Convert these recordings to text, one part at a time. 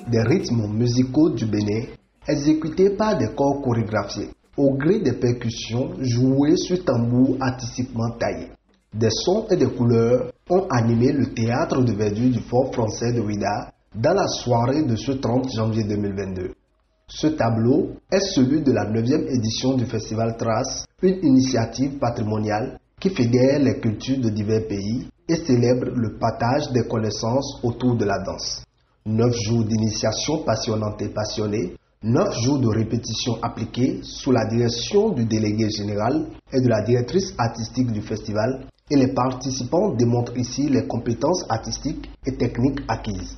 Des rythmes musicaux du Bénin, exécutés par des corps chorégraphiés, au gré des percussions jouées sur tambour artistiquement taillés. Des sons et des couleurs ont animé le théâtre de verdure du Fort français de Ouidah dans la soirée de ce 30 janvier 2022. Ce tableau est celui de la 9e édition du Festival Trace, une initiative patrimoniale qui fédère les cultures de divers pays et célèbre le partage des connaissances autour de la danse. 9 jours d'initiation passionnante et passionnée, 9 jours de répétition appliquée sous la direction du délégué général et de la directrice artistique du festival, et les participants démontrent ici les compétences artistiques et techniques acquises.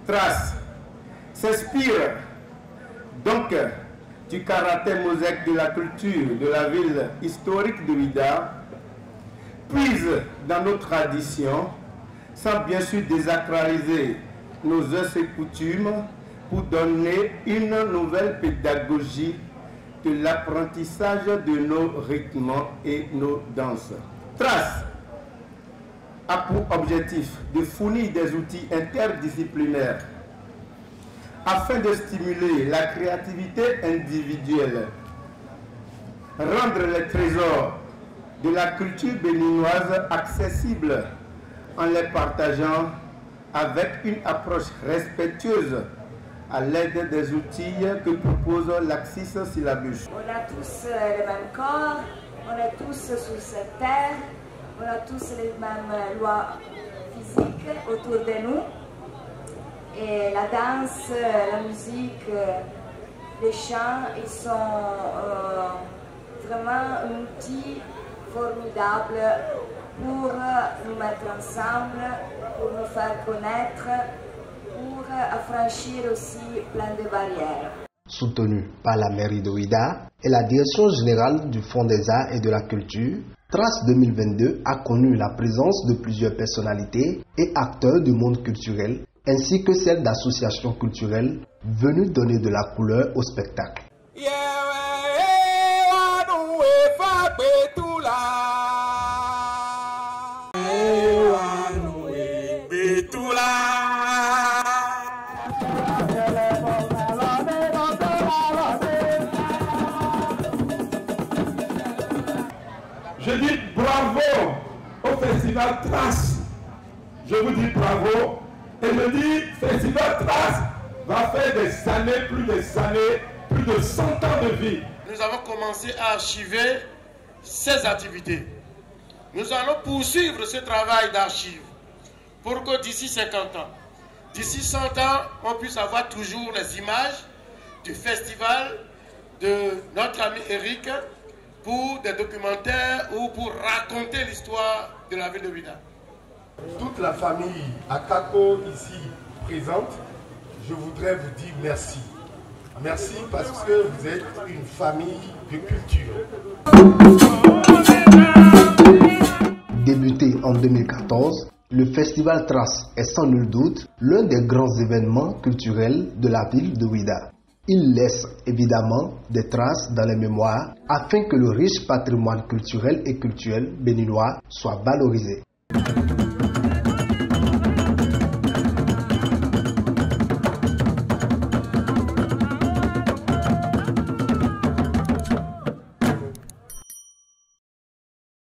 Trace s'inspire donc du caractère mosaïque de la culture de la ville historique de Ouidah, puise dans nos traditions, sans bien sûr désacraliser nos us et coutumes, pour donner une nouvelle pédagogie de l'apprentissage de nos rythmes et nos danses. Trace a pour objectif de fournir des outils interdisciplinaires afin de stimuler la créativité individuelle, rendre les trésors de la culture béninoise accessibles en les partageant avec une approche respectueuse à l'aide des outils que propose l'Axis Syllabus. On a tous les mêmes corps, on est tous sur cette terre, on a tous les mêmes lois physiques autour de nous. Et la danse, la musique, les chants, ils sont vraiment un outil formidable pour nous mettre ensemble, pour nous faire connaître, pour affranchir aussi plein de barrières. Soutenu par la mairie de Ouidah et la direction générale du Fonds des Arts et de la Culture, Trace 2022 a connu la présence de plusieurs personnalités et acteurs du monde culturel, ainsi que celle d'associations culturelles venues donner de la couleur au spectacle. Je dis bravo au Festival Trace. Je vous dis bravo. Et je dis, Festival Trace va faire des années, plus de 100 ans de vie. Nous avons commencé à archiver ces activités. Nous allons poursuivre ce travail d'archives pour que d'ici 50 ans, d'ici 100 ans, on puisse avoir toujours les images du festival de notre ami Eric pour des documentaires ou pour raconter l'histoire de la ville de Ouidah. Toute la famille Akako ici présente, je voudrais vous dire merci. Merci parce que vous êtes une famille de culture. Débuté en 2014, le Festival Trace est sans nul doute l'un des grands événements culturels de la ville de Ouidah. Il laisse évidemment des traces dans les mémoires afin que le riche patrimoine culturel et cultuel béninois soit valorisé.